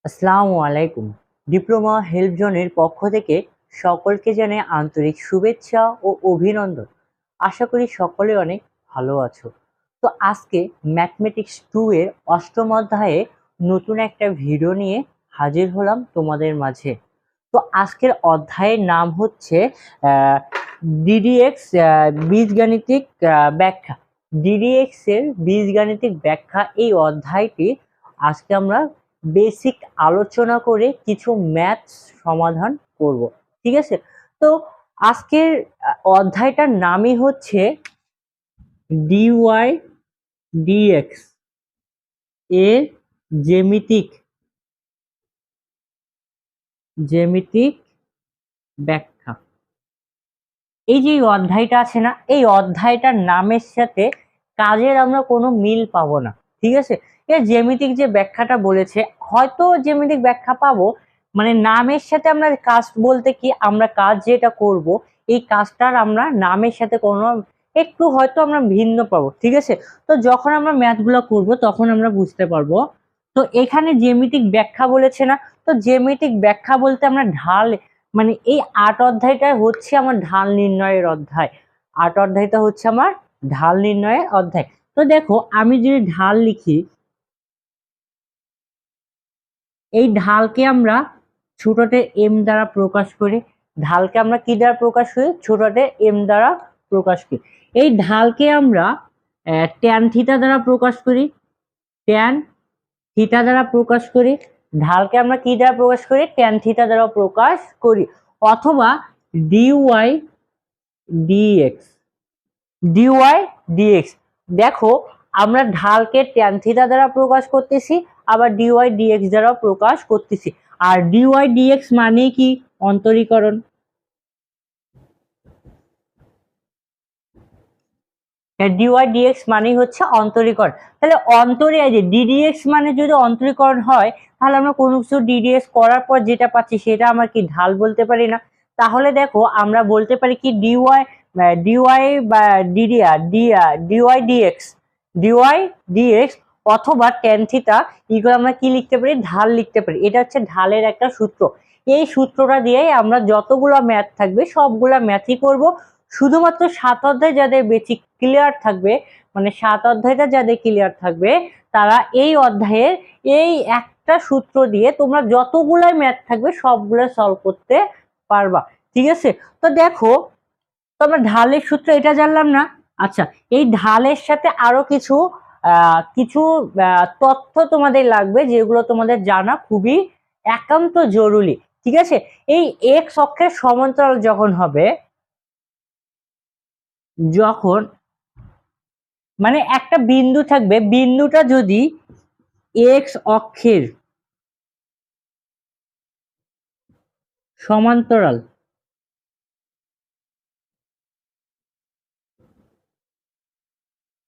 আসসালামু আলাইকুম। Diploma help জোনের পক্ষ থেকে সকলকে জানাই আন্তরিক শুভেচ্ছা ও অভিনন্দন। আশা করি সকলে অনেক ভালো আছো। তো আজকে ম্যাথমেটিক্স 2 এর অষ্টম অধ্যায়ে নতুন একটা ভিডিও নিয়ে হাজির হলাম তোমাদের মাঝে। তো আজকের অধ্যায়ের নাম হচ্ছে ডিডিএক্স বীজগাণিতিক ব্যাখ্যা। ডিডিএক্স এর বীজগাণিতিক ব্যাখ্যা এই অধ্যায়টি আজকে আমরা বেসিক আলোচনা করে কিছু ম্যাথস সমাধান করব। ঠিক আছে? তো আজকের অধ্যায়টার নামই হচ্ছে ডিওয়াই ডিএক্স এর জ্যামিতিক জ্যামিতিক ব্যাখ্যা। এই যে অধ্যায়টা আছে না, এই অধ্যায়টার নামের সাথে কাজের আমরা কোনো মিল পাবো না। ঠিক আছে? এর জ্যামিতিক যে ব্যাখ্যাটা বলেছে, হয়তো জ্যামিতিক ব্যাখ্যা পাবো, মানে নামের সাথে আমরা কাজ বলতে কি, আমরা কাজ যেটা করব এই কাজটার আমরা নামের সাথে কোনো একটু হয়তো আমরা ভিন্ন পাবো। ঠিক আছে? তো যখন আমরা ম্যাথগুলো করব তখন আমরা বুঝতে পারবো। তো এখানে জ্যামিতিক ব্যাখ্যা বলেছে না, তো জ্যামিতিক ব্যাখ্যা বলতে আমরা ঢাল, মানে এই ৮ অধ্যায়টা হচ্ছে আমার ঢাল নির্ণয়ের অধ্যায়। ৮ অধ্যায়টা হচ্ছে আমার ঢাল নির্ণয়ের অধ্যায়। তো দেখো, আমি যদি ঢাল লিখি, এই ঢালকে আমরা ছোটতে এম দ্বারা প্রকাশ করি। ঢালকে আমরা কি দ্বারা প্রকাশ করি? ছোটতে এম দ্বারা প্রকাশ করি। এই ঢালকে আমরা ট্যান থিটা দ্বারা প্রকাশ করি। ট্যান থিটা দ্বারা প্রকাশ করি। ঢালকে আমরা কি দ্বারা প্রকাশ করি? ট্যান থিটা দ্বারা প্রকাশ করি। অথবা ডিওয়াই ডিএক্স ডিওয়াই ডিএক্স। দেখো, আমরা ঢালকে ট্যান থিটা দ্বারা প্রকাশ করতেছি, আবার ডিওয়াই ডিএক্স দ্বারা প্রকাশ করতেছি। আর ডিওয়াই ডিএক্স মানে কি? অন্তরীকরণ। ডিওয়াই ডিএক্স মানেই হচ্ছে অন্তরীকরণ। তাহলে ডিডিএক্স মানে যদি অন্তরীকরণ হয়, তাহলে আমরা কোনো কিছু ডিডিএক্স করার পর যেটা পাচ্ছি সেটা আমরা কি ঢাল বলতে পারি না? তাহলে দেখো, আমরা বলতে পারি কি ডিওয়াই ডিওয়াই বা ডিওয়াই ডিএক্স ডিওয়াই ডিএক্স অথবা ট্যান থিটা, এগুলো আমরা কি লিখতে পারি? ঢাল লিখতে পারি। এটা হচ্ছে ঢালের একটা সূত্র। এই সূত্রটা দিয়েই আমরা যতগুলো ম্যাথ থাকবে সবগুলা ম্যাথই করব। শুধুমাত্র ৭ অধ্যায় যাদের বেসিক ক্লিয়ার থাকবে, মানে ৭ অধ্যায়টা যাদের ক্লিয়ার থাকবে, তারা এই অধ্যায়ের এই একটা সূত্র দিয়ে তোমরা যতগুলাই ম্যাথ থাকবে সবগুলো সলভ করতে পারবা। ঠিক আছে? তো দেখো, তো আমরা ঢালের সূত্র এটা জানলাম না। আচ্ছা, এই ঢালের সাথে আরো কিছু তথ্য তোমাদের লাগবে, যেগুলো তোমাদের জানা খুবই একান্ত জরুরি। ঠিক আছে? এই এক্স অক্ষের সমান্তরাল যখন হবে, যখন মানে একটা বিন্দু থাকবে, বিন্দুটা যদি এক্স অক্ষের সমান্তরাল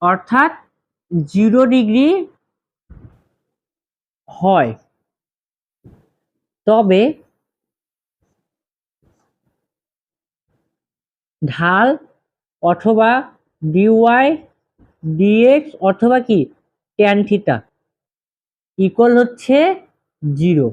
অর্থাৎ 0 ডিগ্রি হয়, তবে ঢাল অথবা ডিওয়াই ডিএক্স অথবা কি ট্যান থিটা ইকুয়াল হচ্ছে 0।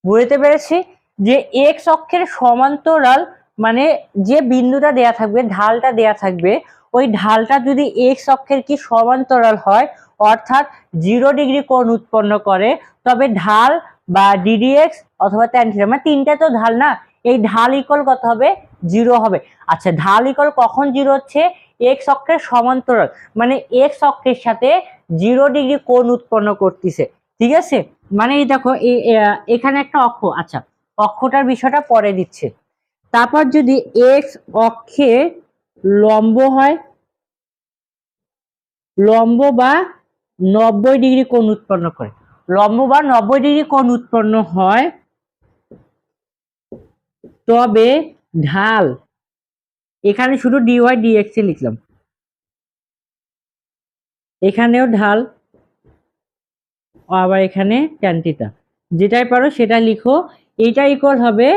বুঝতে পেরেছি যে এক্স অক্ষের সমান্তরাল, মানে যে বিন্দুটা দেয়া থাকবে, ঢালটা দেয়া থাকবে, ওই ঢালটা যদি এক্স অক্ষের কি সমান্তরাল হয়, অর্থাৎ 0 ডিগ্রি কোণ উৎপন্ন করে, তবে ঢাল বা ডিডিএক্স অথবা ট্যান থিটা, মানে তিনটা তো ঢাল না, এই ঢাল ইকুয়াল কত হবে? 0 হবে। আচ্ছা, ঢাল ইকুয়াল কখন 0 হচ্ছে? এক্স অক্ষের সমান্তরাল, মানে এক্স অক্ষের সাথে 0 ডিগ্রি কোণ উৎপন্ন করতেছে। ঠিক আছে? মানে এই দেখো, এখানে একটা অক্ষ, আচ্ছা অক্ষটার বিষয়টা পরে দিচ্ছে। তারপর যদি এক্স অক্ষে লম্ব হয়, লম্ব বা 90 ডিগ্রি কোণ উৎপন্ন করে, লম্ব বা 90 ডিগ্রি কোণ উৎপন্ন হয়, তবে ঢাল, এখানে শুধু ডিওয়াই ডিএক্স এ লিখলাম, এখানেও ঢাল, আবার এখানে ট্যান থিটা, যেটাই পারো সেটা লিখো। এইটা ইকুয়াল হবে,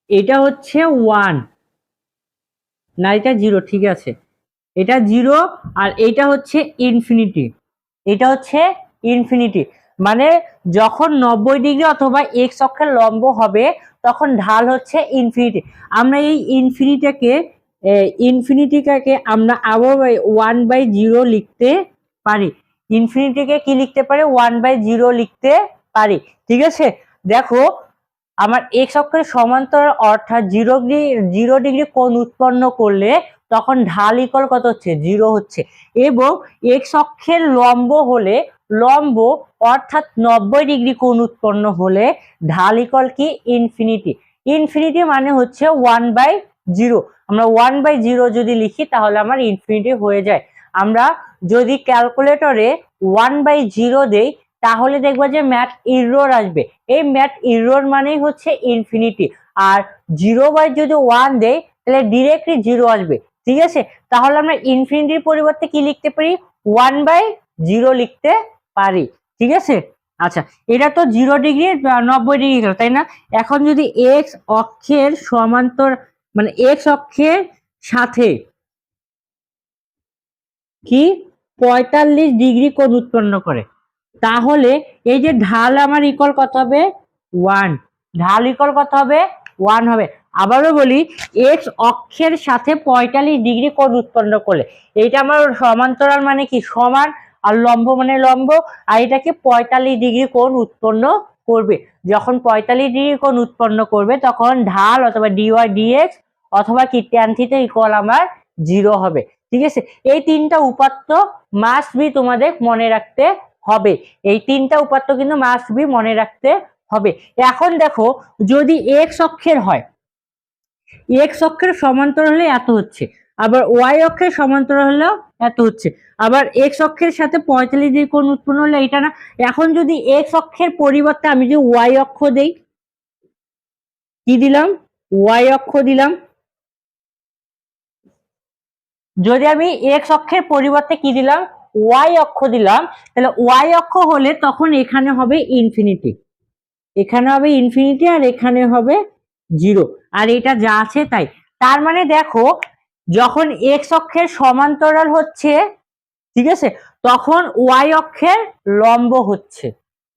এটা হচ্ছে 1, না এটা জিরো, ঠিক আছে, এটা জিরো আর এইটা হচ্ছে ইনফিনিটি, এটা হচ্ছে ইনফিনিটি। মানে যখন 90 ডিগ্রি অথবা এক্স অক্ষের লম্ব হবে তখন ঢাল হচ্ছে ইনফিনিটি। আমরা এই ইনফিনিটিটাকে আমরা আবার 1/0 লিখতে পারি। ইনফিনিটিকে কি লিখতে পারি? 1/0 লিখতে পারি। ঠিক আছে, দেখো আমার এক্স অক্ষের সমান্তরাল অর্থাৎ 0 ডিগ্রি কোণ উৎপন্ন করলে তখন ঢাল ইকুয়াল কত হচ্ছে? 0 হচ্ছে। এবং এক্স অক্ষের লম্ব হলে, লম্ব অর্থাৎ 90 ডিগ্রি কোণ উৎপন্ন হলে ঢাল ইকুয়াল কি? ইনফিনিটি। ইনফিনিটি মানে হচ্ছে 1/0। আমরা 1/0 যদি লিখি তাহলে আমার ইনফিনিটি হয়ে যায়। আমরা যদি ক্যালকুলেটরে 1/0 দেই তাহলে দেখবো যে ম্যাথ এরর আসবে। এই ম্যাথ এরর মানেই হচ্ছে ইনফিনিটি। আর 0 যদি 1 দেই তাহলে ডিরেক্টলি 0 আসবে। ঠিক আছে, তাহলে আমরা ইনফিনিটির পরিবর্তে কি লিখতে পারি? 1/0 লিখতে পারি। ঠিক আছে, আচ্ছা এটা তো 0 ডিগ্রি 90 ডিগ্রি গেল, তাই না? এখন যদি এক্স অক্ষের সমান্তর মানে এক্স অক্ষের সাথে কি 45 ডিগ্রি কোণ উৎপন্ন করে, তাহলে এই যে ঢাল আমার ইকুয়াল কত হবে? 1। ঢাল ইকুয়াল কত হবে? 1 হবে। আবারও বলি, এক্স অক্ষের সাথে 45 ডিগ্রি কোণ উৎপন্ন করলে, এইটা আমার সমান্তরাল মানে কি? সমান, আর লম্ব মানে লম্ব, আর এটাকে 45 ডিগ্রি কোণ উৎপন্ন করবে। যখন 45 ডিগ্রি কোণ উৎপন্ন করবে তখন ঢাল অথবা ডিওয়াই ডিএক্স অথবা কি ট্যান থিটা ইকুয়াল আমার 0 হবে। ঠিক আছে, এই তিনটা উপাত্ত মাস্ট বি তোমাদের মনে রাখতে হবে। এই তিনটা উপাত্ত কিন্তু মাস্ট বি মনে রাখতে হবে। এখন দেখো, যদি এক্স অক্ষের হয়, এক্স অক্ষের সমান্তরাল হলে এত হচ্ছে, আবার ওয়াই অক্ষের সমান্তরাল হলেও এত হচ্ছে, আবার এক্স অক্ষের সাথে 45 ডিগ্রি কোণ উৎপন্ন হলে এটা না। এখন যদি এক্স অক্ষের পরিবর্তে আমি যদি ওয়াই অক্ষ দেই, কি দিলাম? ওয়াই অক্ষ দিলাম। যদি আমি এক্স অক্ষের পরিবর্তে কি দিলাম? ওয়াই অক্ষ দিলাম, তাহলে ওয়াই অক্ষ হলে তখন এখানে হবে ইনফিনিটি, এখানে হবে ইনফিনিটি, আর এখানে হবে 0, আর এটা যা আছে তাই। তার মানে দেখো, যখন এক্স অক্ষের সমান্তরাল হচ্ছে, ঠিক আছে, তখন ওয়াই অক্ষের লম্ব হচ্ছে,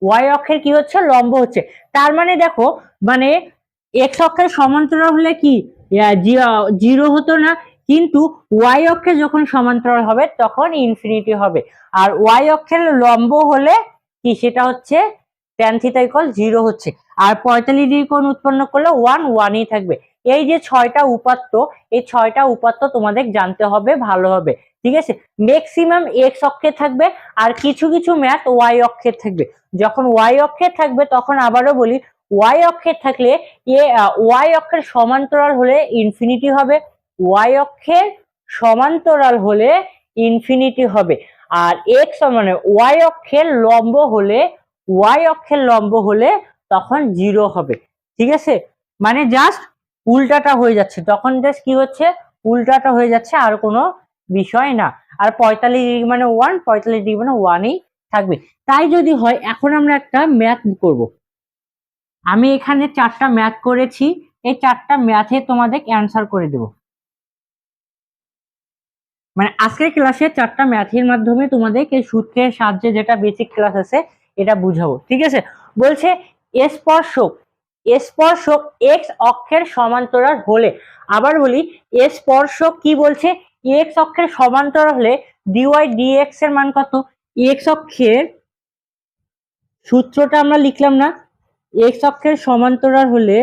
ওয়াই অক্ষের কি হচ্ছে? লম্ব হচ্ছে। তার মানে দেখো, মানে এক্স অক্ষের সমান্তরাল হলে কি 0 হতো না, কিন্তু ওয়াই অক্ষে যখন সমান্তরাল হবে তখন ইনফিনিটি হবে। আর ওয়াই অক্ষের লম্ব হলে কি? সেটা হচ্ছে ট্যান থিটা ইকুয়াল 0 হচ্ছে। আর 45 ডিগ্রি কোণ উৎপন্ন করলে 1ই থাকবে। এই যে 6টা উপাত্ত, এই 6টা উপাত্ত তোমাদের জানতে হবে ভালোভাবে। ঠিক আছে, ম্যাক্সিমাম এক্স অক্ষে থাকবে আর কিছু কিছু ম্যাথ ওয়াই অক্ষে থাকবে। যখন ওয়াই অক্ষে থাকবে তখন আবারও বলি, ওয়াই অক্ষে থাকলে ওয়াই অক্ষের সমান্তরাল হলে ইনফিনিটি হবে, ওয়াই অক্ষের সমান্তরাল হলে ইনফিনিটি হবে। আর এক্স মানে ওয়াই অক্ষের লম্ব হলে, ওয়াই অক্ষের লম্ব হলে তখন 0 হবে। ঠিক আছে, মানে জাস্ট উল্টাটা হয়ে যাচ্ছে, তখন জাস্ট কি হচ্ছে? উল্টাটা হয়ে যাচ্ছে, আর কোনো বিষয় না। আর 45 ডিগ্রি মানে 1, 45 ডিগ্রি মানে 1ই থাকবে। তাই যদি হয়, এখন আমরা একটা ম্যাথ করব। আমি এখানে 4টা ম্যাথ করেছি, এই 4টা ম্যাথে তোমাদের অ্যান্সার করে দেব। মানে আজকের ক্লাসে 4টা ম্যাথের মাধ্যমে তোমাদের এই সূত্রের সাহায্যে যেটা বেসিক ক্লাস আছে এটা বুঝাবো। ঠিক আছে, বলছে স্পর্শক, স্পর্শক এক্স অক্ষের সমান্তরাল হলে, আবার বলি স্পর্শক কি বলছে? এক্স অক্ষের সমান্তরাল হলে ডিওয়াই ডিএক্স এর মান কত? এক্স অক্ষের সূত্রটা আমরা লিখলাম না, এক্স অক্ষের সমান্তরাল হলে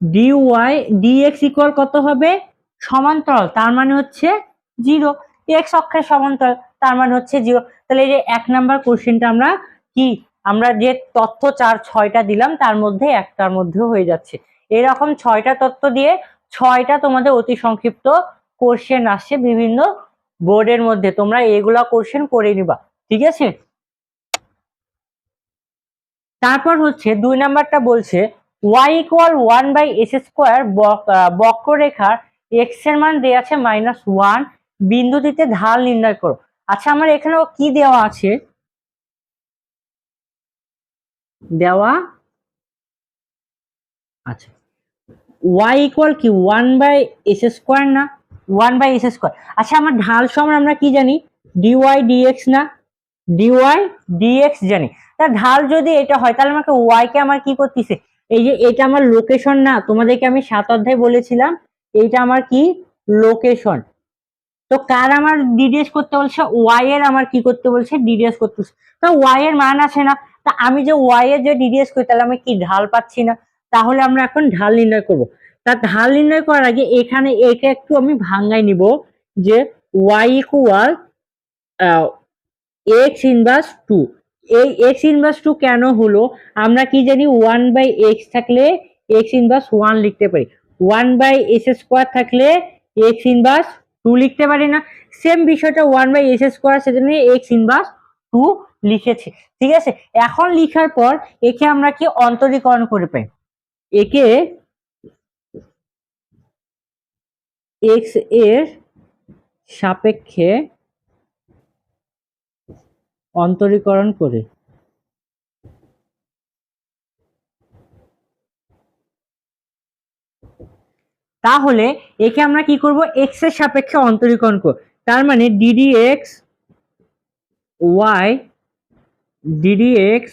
ডিওয়াই ডিএক্স ইকুয়াল কত হবে? সমান্তরাল, তার মানে হচ্ছে 0। এক্স অক্ষের সমান্তরাল তার মানে হচ্ছে 0। তাহলে এই যে 1 নাম্বার কোশ্চেনটা আমরা কি, আমরা যে তথ্য 6টা দিলাম তার মধ্যে একটার মধ্যে হয়ে যাচ্ছে। এরকম 6টা তথ্য দিয়ে 6টা তোমাদের অতি সংক্ষিপ্ত কোশ্চেন আসছে বিভিন্ন বোর্ডের মধ্যে, তোমরা এগুলা কোশ্চেন করে নিবা। ঠিক আছে, তারপর হচ্ছে 2 নাম্বারটা বলছে y ইকুয়াল 1/s² বক্ররেখার x এর মান দেওয়া আছে -1 বিন্দুটিতে ঢাল নির্ণয় করো। আচ্ছা, আমার এখানেও কি দেওয়া আছে? দেওয়া আচ্ছা, ওয়াই ইকুয়াল কি 1/s² না, 1/s²। আচ্ছা আমার ঢাল সমান আমরা কি জানি, ডিওয়াই ডিএক্স না, ডিওয়াই ডিএক্স জানি। তা ঢাল যদি এটা হয় তাহলে আমাকে ওয়াই কে আমার কি করতেছে, এই যে এটা আমার লোকেশন না, তোমাদেরকে আমি 7 অধ্যায় বলেছিলাম এইটা আমার কি লোকেশন। তো কার আমার ডিডিএস করতে বলছে, ওয়াই এর আমার কি করতে বলছে, ডিডিএস করতে বলছে। তো ওয়াই এর মান আছে না, তা আমি যে ওয়াই এর যে ডিডিএস করি তাহলে আমি কি ঢাল পাচ্ছি না, তাহলে আমরা এখন ঢাল নির্ণয় করব। তা ঢাল নির্ণয় করার আগে এখানে একে একটু আমি ভাঙাই নিব, যে y equal x inverse two. এই এক্স ইনভার্স টু কেন হলো, আমরা কি জানি 1/x থাকলে এক্স ইনভার্স 1 লিখতে পারি, 1/s² থাকলে এক্স ইনভার্স 2 লিখতে পারি না। সেম বিষয়টা 1/s², সেজন্য এক্স ইনভার্স 2 লিখেছি। ঠিক আছে, এখন লিখার পর একে আমরা কি অন্তরীকরণ করে পাই, একে এক্স এর সাপেক্ষে অন্তরীকরণ করে। তাহলে একে আমরা কি করব, এক্স এর সাপেক্ষে অন্তরীকরণ করব। তার মানে d d x y d d x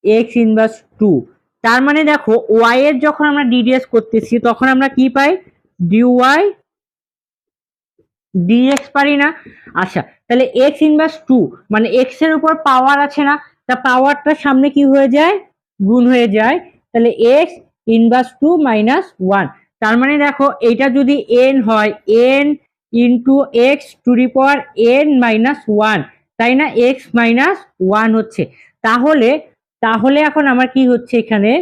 x inverse 2। তার মানে দেখো ওয়াই এর যখন আমরা ডিডিএস করতেছি তখন আমরা কি পাই, ডিওয়াই ডিএক্স পারি না। আচ্ছা তাহলে এক্স ইনভার্স 2 মানে এক্স এর উপর পাওয়ার আছে না, তা পাওয়ারটা সামনে কি হয়ে যায়, গুণ হয়ে যায়। তাহলে এক্স ইনভার্স 2 মাইনাস 1। তার মানে দেখো এটা যদি এন হয়, N into x to the power N minus 1, তাই না, এক্স মাইনাস 1 হচ্ছে। তাহলে তাহলে এখন আমার কি হচ্ছে এখানে,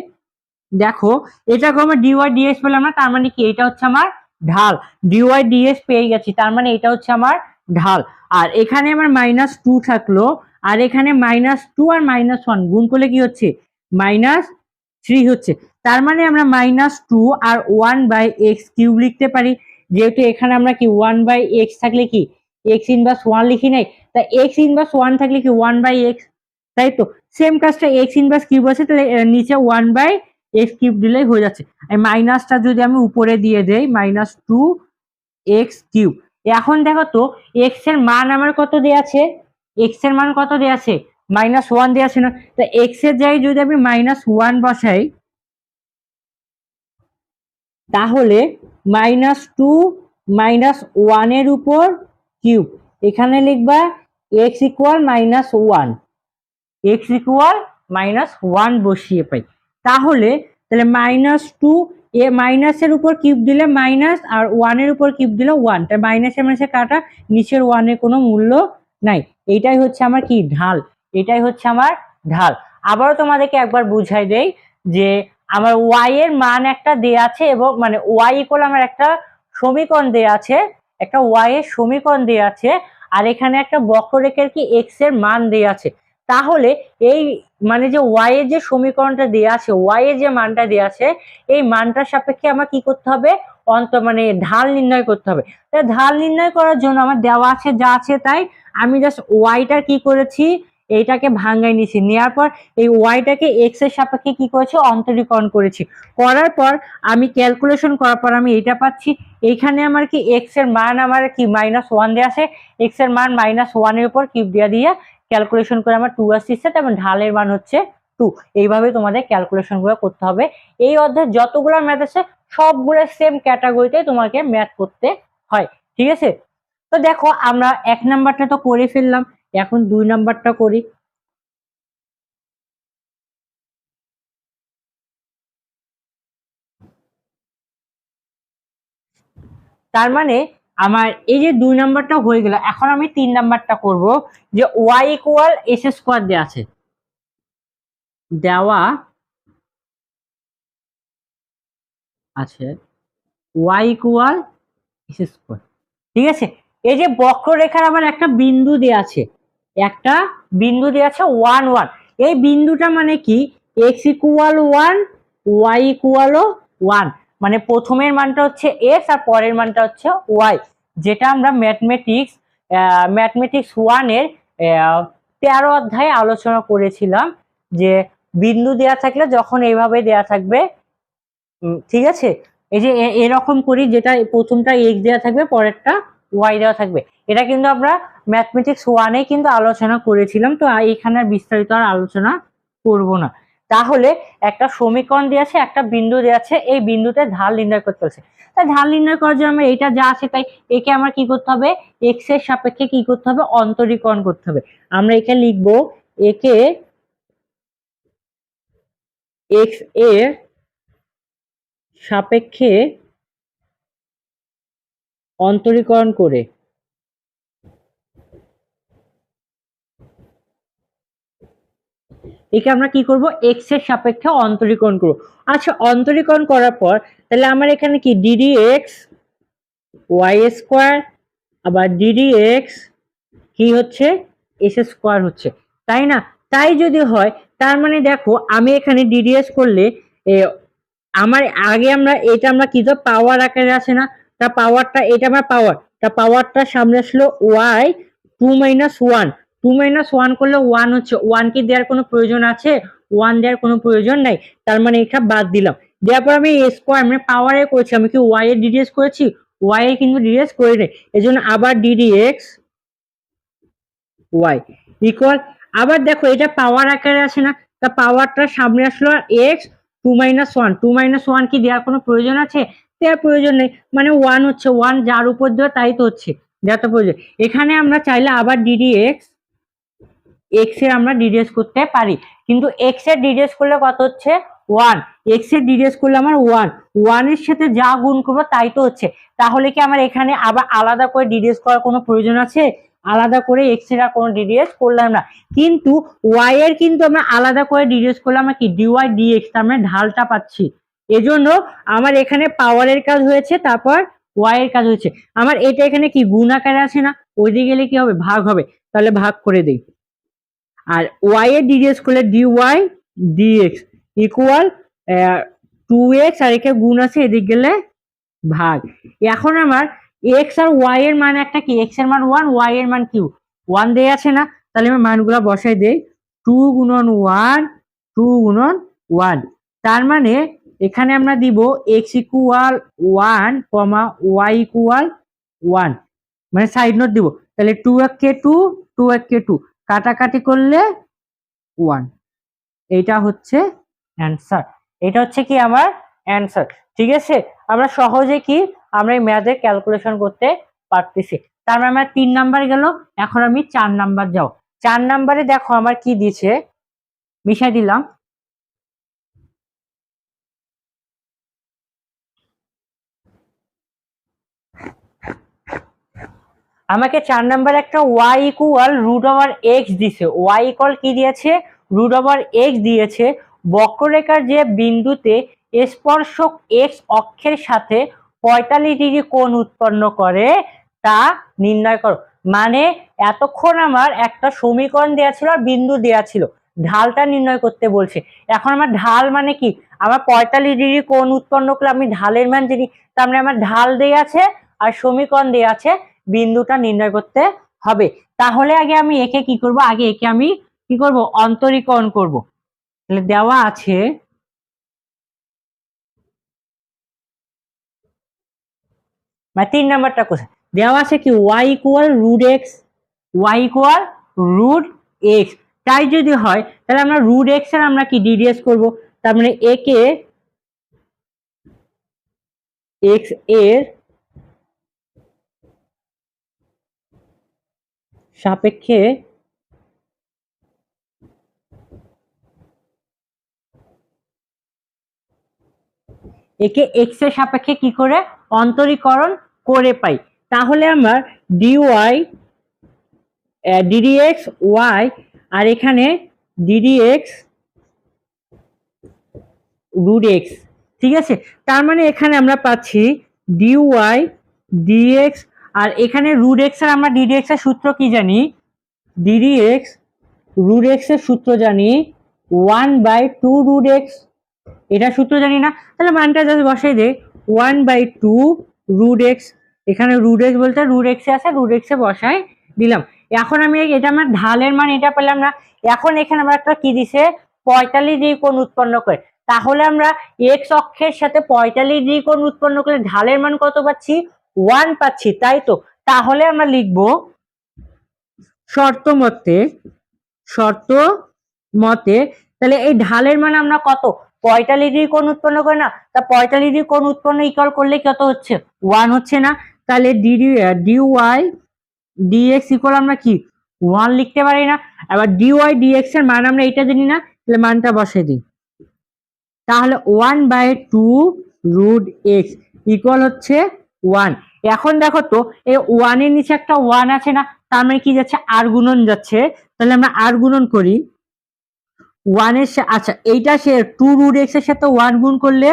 দেখো এটাকে আমার ডিওয়াই ডিএক্স পেলাম না, তার মানে কি এটা হচ্ছে আমার ঢাল, ডিওয়াই ডিএক্স পেয়ে গেছি, তার মানে এটা হচ্ছে আমার ঢাল। আর এখানে আমার -2 থাকলো, আর এখানে -2 আর -1 গুণ করলে কি হচ্ছে, -3 হচ্ছে। তার মানে আমরা -2 আর 1/x³ লিখতে পারি, যেহেতু এখানে আমরা কি 1/x থাকলে কি এক্স ইনভার্স 1 লিখি নাই, তা এক্স ইনভার্স 1 থাকলে কি 1/x, তাই তো। সেম কাজটা এক্স ইনভার্স কিউব আছে, তাহলে নিচে 1/x³ দিলেই হয়ে যাচ্ছে। মাইনাসটা যদি আমি উপরে দিয়ে দেই, -2x³। এখন দেখো তো এক্স এর মান আমার কত দেয়া আছে, এক্স এর মান কত দেয়া আছে, -1 দেয়া আছে না, তো এক্স এর জায়গায় যদি আমি -1 বসাই, তাহলে -2 -1 এর উপর কিউব, এখানে লিখবা x ইকুয়াল -1, এক্স ইকুয়াল -1 বসিয়ে পাই। তাহলে তাহলে -2 এ মাইনাসের উপর কিউব দিলে মাইনাস, আর 1 এর উপর কিউব দিলে 1, তাই মাইনাসে মাইনাসে কাটা, নিচের 1 এর কোনো মূল্য নাই। এইটাই হচ্ছে আমার কি ঢাল, এটাই হচ্ছে আমার ঢাল। আবারও তোমাদেরকে একবার বুঝাই দেই, যে আমার ওয়াই এর মান একটা দেয়া আছে, এবং মানে ওয়াই ইকুয়াল আমার একটা সমীকরণ দেয়া আছে, একটা ওয়াই এর সমীকরণ দেয়া আছে, আর এখানে একটা বক্ররেখার কি এক্স এর মান দেয়া আছে। তাহলে এই মানে যে ওয়াই এর যে সমীকরণটা দেয়া আছে, ওয়াই এর যে মানটা দেয়া আছে, এই মানটার সাপেক্ষে আমার কি করতে হবে, মানে ঢাল নির্ণয় করতে হবে। তাই ঢাল নির্ণয় করার জন্য আমার দেওয়া আছে যা আছে তাই, আমি জাস্ট ওয়াইটার কি করেছি, এইটাকে ভাঙাই নিয়েছি, নেওয়ার পর এই ওয়াইটাকে এক্স এর সাপেক্ষে কি করেছি, অন্তরীকরণ করেছি। করার পর আমি ক্যালকুলেশন করার পর আমি এটা পাচ্ছি। এইখানে আমার কি এক্স এর মান আমার কি -1 দেওয়া আছে, এক্স এর মান -1 এর উপর কিউব দিয়ে ক্যালকুলেশন করে আমার 2 আসছে, এবং ঢালের মান হচ্ছে 2। এইভাবে তোমাদের ক্যালকুলেশন গুলো করতে হবে। এই অধ্যায়ে যতগুলো ম্যাথ আছে সবগুলো সেম ক্যাটাগরিতে তোমাকে ম্যাথ করতে হয়, ঠিক আছে। তো দেখো আমরা 1 নাম্বারটা তো করে ফেললাম, এখন 2 নাম্বারটা করি। তার মানে আমার এই যে 2 নাম্বারটা হয়ে গেল, এখন আমি 3 নাম্বারটা করব, যে ওয়াই ইকুয়াল s² দেওয়া আছে, দেওয়া আছে ওয়াই ইকুয়াল s², ঠিক আছে। এই যে বক্ররেখার আমার একটা বিন্দু দেয়া আছে, একটা বিন্দু দেয়া আছে 1 1, এই বিন্দুটা মানে কি x ইকুয়াল 1 y ইকুয়াল 1, মানে প্রথমের মানটা হচ্ছে x আর পরের মানটা হচ্ছে y, যেটা আমরা ম্যাথমেটিক্স 1 এর 13 অধ্যায়ে আলোচনা করেছিলাম, যে বিন্দু দেয়া থাকলে যখন এইভাবে দেয়া থাকবে ঠিক আছে, এই যে এরকম করি, যেটা প্রথমটা এক্স দেওয়া থাকবে, পরেরটা ওয়াই দেওয়া থাকবে। এটা কিন্তু আমরা ম্যাথমেটিক্স ওয়ানে কিন্তু আলোচনা করেছিলাম, তো এখানে আর বিস্তারিত আর আলোচনা করব না। তাহলে একটা সমীকরণ দেওয়া আছে, একটা বিন্দু দেওয়া আছে, এই বিন্দুতে ঢাল নির্ণয় করতে হচ্ছে। তাই ঢাল নির্ণয় করার জন্য আমরা এটা যা আছে তাই একে আমার কি করতে হবে, এক্স এর সাপেক্ষে কি করতে হবে, অন্তরীকরণ করতে হবে। আমরা একে লিখবো, একে এক্স এর সাপেক্ষে অন্তরীকরণ করে একে আমরা কি করব, এক্স এর সাপেক্ষে অন্তরীকরণ করব। আচ্ছা, অন্তরীকরণ করার পর তাহলে আমার এখানে কি ডিডি এক্স ওয়াই স্কোয়ার, আবার ডিডি এক্স কি হচ্ছে, এস স্কোয়ার হচ্ছে, তাই না? তাই যদি হয়, তার মানে দেখো আমি এখানে ডিডিএস করলে আমার আগে এটা আমরা কি, তো পাওয়ার আকারে আছে না, তা পাওয়ারটা এটা আমার পাওয়ার, তা পাওয়ারটা সামনে আসলো ওয়াই 2 - 1, 2 - 1 করলে 1 হচ্ছে, 1 কি দেওয়ার কোনো প্রয়োজন আছে, 1 দেওয়ার কোনো প্রয়োজন নাই, তার মানে এটা বাদ দিলাম। দেওয়ার পর আমি স্কোয়ার মানে পাওয়ারে করেছি, আমি কি ওয়াই এর ডিডিএস করেছি, ওয়াই এর কিন্তু ডিডিএস করি নাই, এজন্য আবার ডিডি এক্স ওয়াই ইকুয়াল, আবার দেখো এটা পাওয়ার আকারে আছে না, তা পাওয়ারটা সামনে আসলো আর এক্স 2 - 1, 2 - 1 কি দেওয়ার কোনো প্রয়োজন আছে, দেওয়ার প্রয়োজন নেই, মানে 1 হচ্ছে, 1 যার উপর দেওয়া তাই তো হচ্ছে, দেওয়া তো প্রয়োজন। এখানে আমরা চাইলে আবার ডিডি এক্স এক্স এর আমরা ডিডিএস করতে পারি, কিন্তু এক্স এর ডিডিএস করলে কত হচ্ছে, 1, এক্স এর ডিডিএস করলে আমার 1 এর সাথে যা গুণ করবো তাই তো হচ্ছে। তাহলে কি আমার এখানে আবার আলাদা করে ডিডিএস করার কোনো প্রয়োজন আছে, আলাদা করে এক্স এর আর কোনো ডিডিএস করলাম না, কিন্তু ওয়াই এর কিন্তু আমরা আলাদা করে ডিডিএস করলাম, আমরা কি ডিওয়াই ডিএক্স, তার মানে ঢালটা পাচ্ছি, এজন্য আমার এখানে পাওয়ারের কাজ হয়েছে, তারপর ওয়াই এর কাজ হয়েছে। আমার এটা এখানে কি গুণ আকারে আছে না, ওইদিকে গেলে কি হবে, ভাগ হবে, তাহলে ভাগ করে দেই। আর ওয়াই এর ডিডিএস করলে ডিওয়াই ডিএক্স ইকুয়াল 2x, আর একে গুণ আছে, এদিক গেলে ভাগ। এখন আমার এক্স আর ওয়াই এর মান একটা কি, এক্স এর মান 1, ওয়াই এর মান কি 1 দেয়া আছে না, তাহলে আমি মানগুলো বসাই দেই, 2 × 1, 2 × 1, তার মানে এখানে আমরা দিব x ইকুয়াল 1, ওয়াই ইকুয়াল 1, মানে সাইড নোট দিব, তাহলে 2 কে 2 কাটাকাটি করলে 1, এইটা হচ্ছে অ্যান্সার, এটা হচ্ছে কি আমার অ্যান্সার। ঠিক আছে, আমরা সহজে কি আমরা এই ম্যাথের ক্যালকুলেশন করতে পারতেছি। তার মানে আমার 3 নাম্বার গেল, এখন আমি 4 নাম্বার যাও। 4 নাম্বারে দেখো আমার কি দিছে, মিশাই দিলাম, আমাকে 4 নাম্বার একটা y ইকুয়াল √x দিছে, y ইকুয়াল কি দিয়েছে, √x দিয়েছে, বক্ররেখার যে বিন্দুতে স্পর্শক x অক্ষের সাথে 45 ডিগ্রি কোণ উৎপন্ন করে তা নির্ণয় করো। মানে এতক্ষণ আমার একটা সমীকরণ দেওয়া ছিল আর বিন্দু দেওয়া ছিল, ঢালটা নির্ণয় করতে বলছে। এখন আমার ঢাল মানে কি, আমার 45 ডিগ্রি কোণ উৎপন্ন করলে আমি ঢালের মান জানি, তার মানে আমার ঢাল দেওয়া আছে আর সমীকরণ দেওয়া আছে, বিন্দুটা নির্ণয় করতে হবে। তাহলে আগে আমি একে কি করব, আগে একে আমি কি করব, অন্তরীকরণ করব। তাহলে দেওয়া আছে মানে 3 নাম্বারটা কোথায় দেওয়া আছে, কি y equal √x, y equal √x, তাই যদি হয় তাহলে আমরা √x এর আমরা কি ডিডিএস করব, তার মানে একে x এর সাপেক্ষে একে এক্স এর সাপেক্ষে কি করে অন্তরীকরণ করে পাই, তাহলে আমার ডিওয়াই ডিডিএক্স ওয়াই, আর এখানে ডিডিএক্স √x, ঠিক আছে, তার মানে এখানে আমরা পাচ্ছি ডিওয়াই ডিএক্স, আর এখানে √x এর আমরা ডিডিএক্স এর সূত্র কি জানি, ডিডিএক্স √x এর সূত্র জানি 1/2 √x, এটা সূত্র জানি না, তাহলে মানটা জাস্ট বসাই দে 1/2 √x, এখানে √x বলতে √x আছে, √x এ বসাই দিলাম। এখন আমি এটা আমার ঢালের মান এটা পেলাম না, এখন এখানে আমরা একটা কি দিছে 45 ডিগ্রি কোণ উৎপন্ন করে, তাহলে আমরা এক্স অক্ষের সাথে 45 ডিগ্রি কোণ উৎপন্ন করলে ঢালের মান কত পাচ্ছি? 1 পাচ্ছি, তাই তো। তাহলে আমরা লিখবো শর্ত মতে তাহলে এই ঢালের মান আমরা কত? 45 ডিগ্রি কোণ উৎপন্ন করে না, তা 45 ডিগ্রি কোণ উৎপন্ন ইকুয়াল করলে কত হচ্ছে? 1 হচ্ছে না? তাহলে ডিওয়াই ডিএক্স ইকুয়াল আমরা কি 1 লিখতে পারি না? এবার ডিওয়াই ডিএক্স এর মান আমরা এটা জানি না, তাহলে মানটা বসাই দিই। তাহলে 1/2 রুট এক্স ইকুয়াল হচ্ছে 1। এখন দেখো তো এই 1 এর নিচে একটা 1 আছে না, তার মানে কি যাচ্ছে? আর গুণন যাচ্ছে। তাহলে আমরা আর গুণন করি 1 এর আচ্ছা এইটা সে 2 রুট এক্স এর সাথে 1 গুণ করলে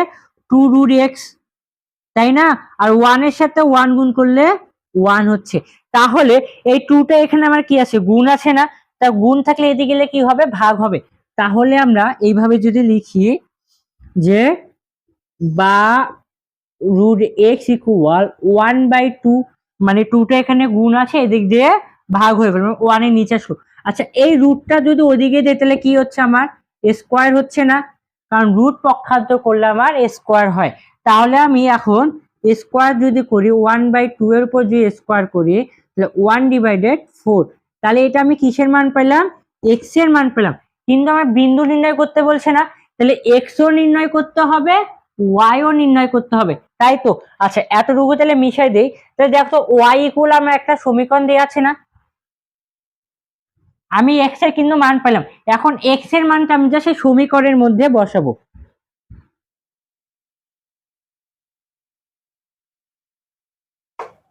2 রুট এক্স, তাই না? আর 1 এর সাথে 1 গুণ করলে 1 হচ্ছে। তাহলে এই 2টা এখানে আমার কি আছে? গুণ আছে না? তা গুণ থাকলে এদিকে গেলে কি হবে? ভাগ হবে। তাহলে আমরা এইভাবে যদি লিখি যে বা রুট এক্স ইকুয়াল 1/2, মানে 2টা এখানে গুণ আছে, এদিক দিয়ে ভাগ হয়ে গেল, 1 এর নিচে আসলো। আচ্ছা এই রুটটা যদি ওদিকে দেয় তাহলে কি হচ্ছে? আমার স্কোয়ার হচ্ছে না, কারণ রুট পক্ষান্তর করলে আমার স্কোয়ার হয়। তাহলে আমি এখন স্কোয়ার যদি করি 1/2 এর উপর যদি স্কোয়ার করি তাহলে 1/4, তাহলে এটা আমি কিসের মান পেলাম? এক্স এর মান পেলাম। কিন্তু আমার বিন্দু নির্ণয় করতে বলছে না, তাহলে এক্স ও নির্ণয় করতে হবে, ওয়াই ও নির্ণয় করতে হবে, তাই তো। আচ্ছা এতটুকু তাহলে মিশাই দেই। তাহলে দেখো ওয়াই ইকুয়াল আমার একটা সমীকরণ দেওয়া আছে না, আমি এক্স এর কিন্তু মান পেলাম। এখন এক্স এর মানটা আমি যা সেই সমীকরণের মধ্যে বসাবো।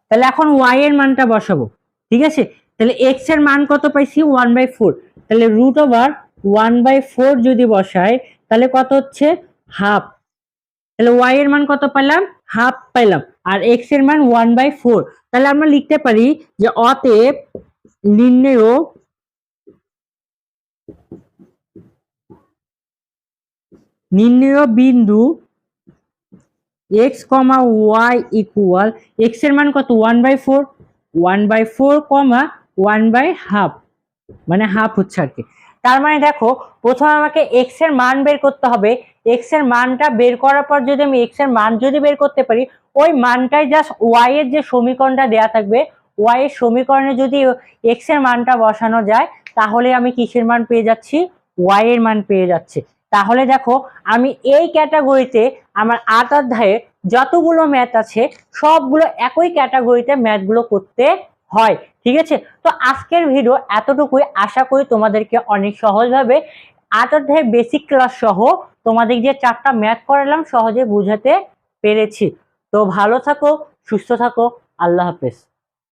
তাহলে এখন ওয়াই এর মানটা বসাবো, ঠিক আছে। তাহলে এক্স এর মান কত পাইছি? 1/4। তাহলে রুট ওভার 1/4 যদি বসাই তাহলে কত হচ্ছে? হাফ। তাহলে ওয়াই এর মান কত পেলাম? হাফ পেলাম। আর এক্স এর মান 1/4। তাহলে আমরা লিখতে পারি যে অতএব নির্ণেয় বিন্দু এক্স কমা ওয়াই ইকুয়াল, এক্স এর মান কত? 1/4, 1/4 কমা 1/2, মানে হাফ হচ্ছে আর কি। তার মানে দেখো প্রথমে আমাকে এক্স এর মান বের করতে হবে। এক্স এর মানটা বের করার পর যদি আমি এক্স এর মান যদি বের করতে পারি, ওই মানটাই জাস্ট ওয়াই এর যে সমীকরণটা দেয়া থাকবে, ওয়াই এর সমীকরণে যদি এক্স এর মানটা বসানো যায় তাহলে আমি কিসের মান পেয়ে যাচ্ছি? ওয়াই এর মান পেয়ে যাচ্ছি। তাহলে দেখো আমি এই ক্যাটাগরিতে আমার 8 অধ্যায়ে যতগুলো ম্যাথ আছে সবগুলো একই ক্যাটাগরিতে ম্যাথগুলো করতে হয়, ঠিক আছে। তো আজকের ভিডিও এতটুকুই, আশা করি তোমাদেরকে অনেক সহজভাবে 8 অধ্যায়ের বেসিক ক্লাস সহ তোমাদের যে 4টা ম্যাথ করালাম সহজে বুঝাতে পেরেছি। তো ভালো থাকো, সুস্থ থাকো, আল্লাহ হাফেজ।